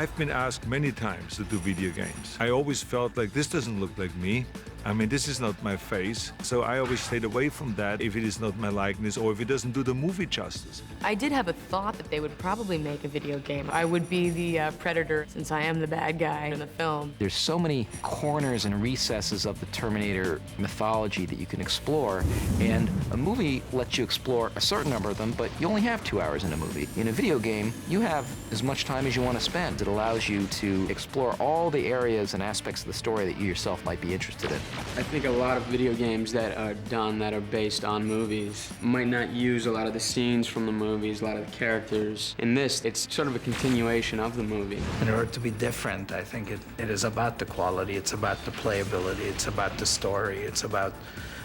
I've been asked many times to do video games. I always felt like this doesn't look like me. I mean, this is not my face. So I always stayed away from that if it is not my likeness or if it doesn't do the movie justice. I did have a thought that they would probably make a video game. I would be the predator since I am the bad guy in the film. There's so many corners and recesses of the Terminator mythology that you can explore, and a movie lets you explore a certain number of them, but you only have 2 hours in a movie. In a video game, you have as much time as you want to spend. It allows you to explore all the areas and aspects of the story that you yourself might be interested in. I think a lot of video games that are done that are based on movies might not use a lot of the scenes from the movies, a lot of the characters. In this, it's sort of a continuation of the movie. In order to be different, I think it is about the quality, it's about the playability, it's about the story, it's about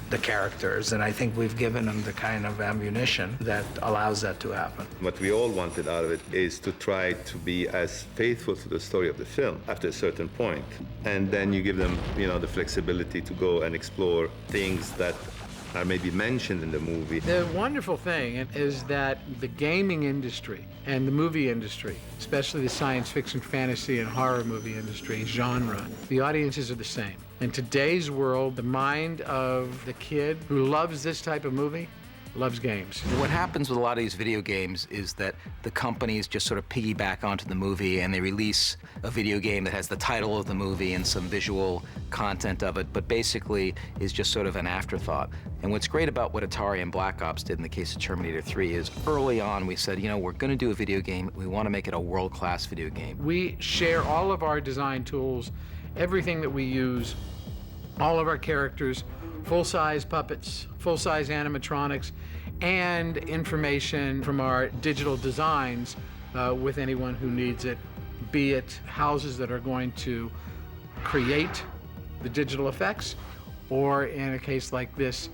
the characters, and I think we've given them the kind of ammunition that allows that to happen. What we all wanted out of it is to try to be as faithful to the story of the film after a certain point. And then you give them, the flexibility to go and explore things that are maybe mentioned in the movie. The wonderful thing is that the gaming industry and the movie industry, especially the science fiction, fantasy, and horror movie industry genre, the audiences are the same. In today's world, the mind of the kid who loves this type of movie loves games. What happens with a lot of these video games is that the companies just sort of piggyback onto the movie and they release a video game that has the title of the movie and some visual content of it, but basically is just sort of an afterthought. And what's great about what Atari and Black Ops did in the case of Terminator 3 is early on we said, we're going to do a video game. We want to make it a world-class video game. We share all of our design tools, everything that we use, all of our characters, full-size puppets, full-size animatronics, and information from our digital designs with anyone who needs it, be it houses that are going to create the digital effects, or in a case like this,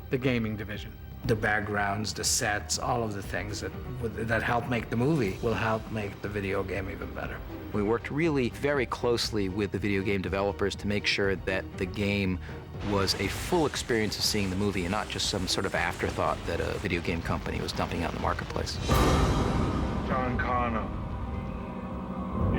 the gaming division. The backgrounds, the sets, all of the things that help make the movie will help make the video game even better. We worked really very closely with the video game developers to make sure that the game was a full experience of seeing the movie and not just some sort of afterthought that a video game company was dumping out in the marketplace. John Connor,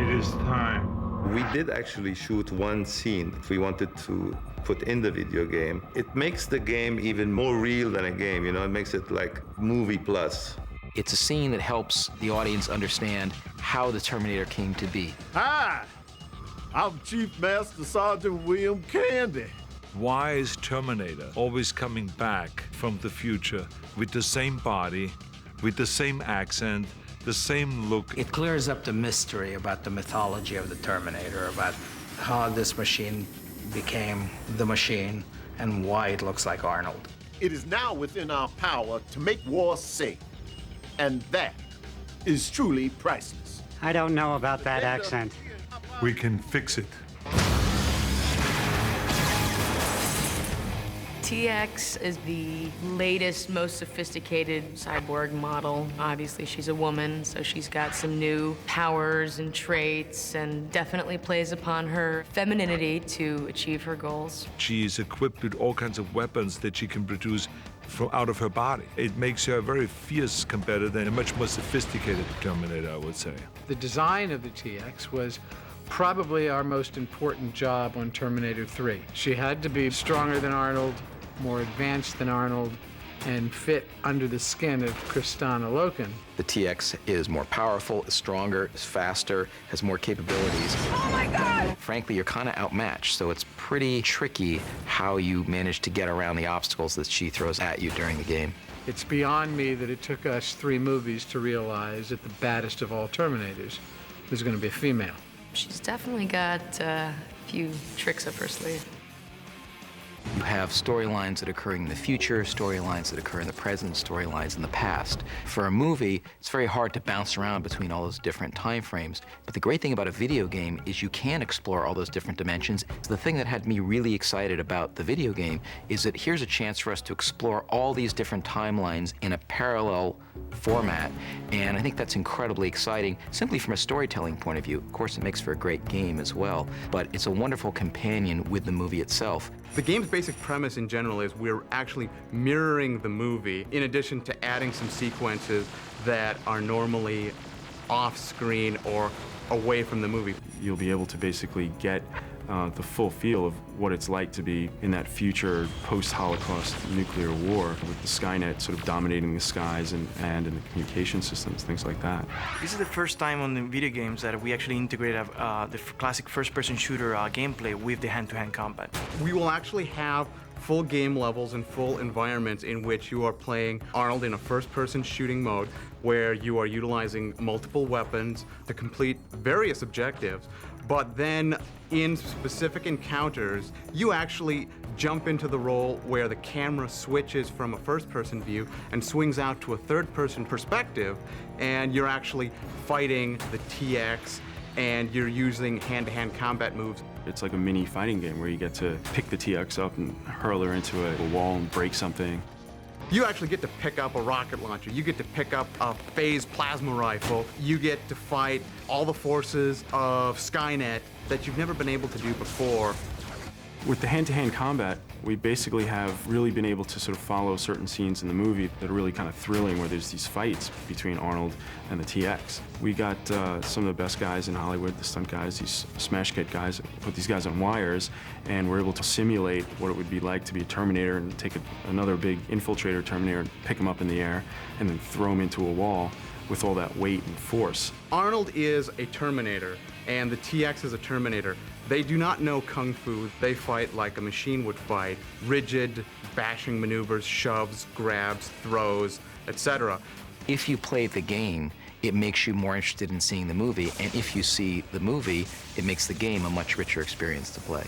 it is time. We did actually shoot one scene that we wanted to put in the video game. It makes the game even more real than a game, it makes it like movie plus. It's a scene that helps the audience understand how the Terminator came to be. Hi, I'm Chief Master Sergeant William Candy. Why is Terminator always coming back from the future with the same body, with the same accent, the same look? It clears up the mystery about the mythology of the Terminator, about how this machine became the machine and why it looks like Arnold. It is now within our power to make war safe, and that is truly priceless. I don't know about that accent. We can fix it. TX is the latest, most sophisticated cyborg model. Obviously, she's a woman, so she's got some new powers and traits and definitely plays upon her femininity to achieve her goals. She is equipped with all kinds of weapons that she can produce from out of her body. It makes her a very fierce competitor and a much more sophisticated Terminator, I would say. The design of the TX was probably our most important job on Terminator 3. She had to be stronger than Arnold, more advanced than Arnold, and fit under the skin of Kristana Loken. The TX is more powerful, is stronger, is faster, has more capabilities. Oh my God! Frankly, you're kind of outmatched, so it's pretty tricky how you manage to get around the obstacles that she throws at you during the game. It's beyond me that it took us 3 movies to realize that the baddest of all Terminators was going to be a female. She's definitely got a few tricks up her sleeve. You have storylines that occur in the future, storylines that occur in the present, storylines in the past. For a movie, it's very hard to bounce around between all those different time frames. But the great thing about a video game is you can explore all those different dimensions. The thing that had me really excited about the video game is that here's a chance for us to explore all these different timelines in a parallel format. And I think that's incredibly exciting, simply from a storytelling point of view. Of course, it makes for a great game as well, but it's a wonderful companion with the movie itself. The game's basic premise in general is we're actually mirroring the movie in addition to adding some sequences that are normally off-screen or away from the movie. You'll be able to basically get the full feel of what it's like to be in that future post-Holocaust nuclear war with the Skynet sort of dominating the skies and in the communication systems, things like that. This is the first time on the video games that we actually integrated the classic first-person shooter gameplay with the hand-to-hand combat. We will actually have full game levels and full environments in which you are playing Arnold in a first-person shooting mode where you are utilizing multiple weapons to complete various objectives, but then in specific encounters, you actually jump into the role where the camera switches from a first-person view and swings out to a third-person perspective, and you're actually fighting the TX, and you're using hand-to-hand combat moves. It's like a mini fighting game where you get to pick the TX up and hurl her into a wall and break something. You actually get to pick up a rocket launcher. You get to pick up a phased plasma rifle. You get to fight all the forces of Skynet that you've never been able to do before. With the hand-to-hand combat, we basically have really been able to sort of follow certain scenes in the movie that are really kind of thrilling, where there's these fights between Arnold and the TX. We got some of the best guys in Hollywood, the stunt guys, these smash kit guys, put these guys on wires, and we're able to simulate what it would be like to be a Terminator and take another big infiltrator Terminator and pick him up in the air and then throw him into a wall with all that weight and force. Arnold is a Terminator, and the TX is a Terminator. They do not know Kung Fu. They fight like a machine would fight. Rigid, bashing maneuvers, shoves, grabs, throws, etc. If you play the game, it makes you more interested in seeing the movie, and if you see the movie, it makes the game a much richer experience to play.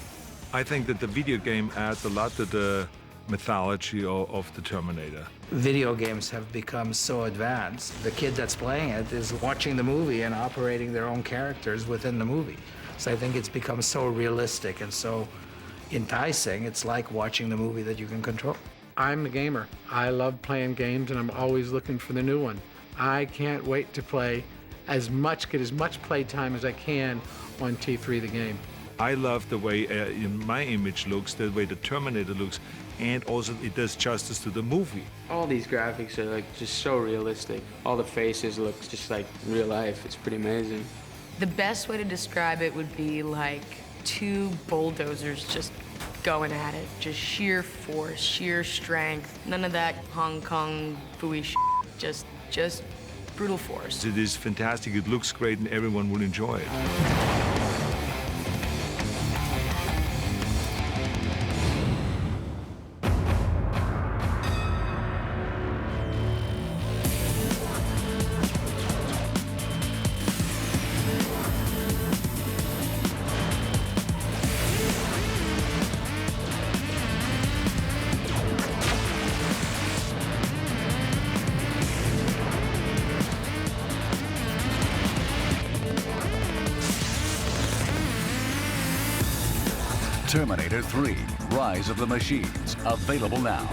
I think that the video game adds a lot to the mythology of the Terminator. Video games have become so advanced. The kid that's playing it is watching the movie and operating their own characters within the movie. So I think it's become so realistic and so enticing. It's like watching the movie that you can control. I'm a gamer. I love playing games, and I'm always looking for the new one. I can't wait to play get as much play time as I can on T3 the game. I love the way my image looks, the way the Terminator looks, and also it does justice to the movie. All these graphics are like just so realistic. All the faces look just like real life. It's pretty amazing. The best way to describe it would be like two bulldozers just going at it. Just sheer force, sheer strength. None of that Hong Kong phooey shit. Just brutal force. It is fantastic, it looks great, and everyone will enjoy it. Terminator 3, Rise of the Machines, available now.